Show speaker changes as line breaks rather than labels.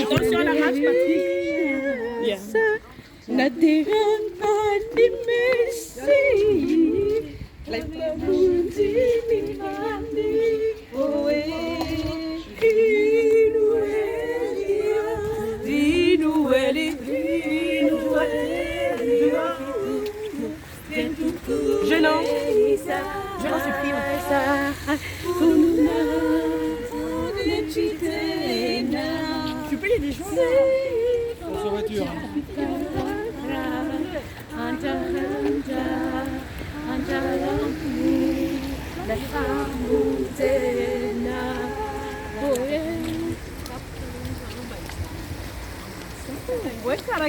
Attention à la marche, Patrick. La terre je n'en supplie. Tu peux les déjoindre dans sa voiture.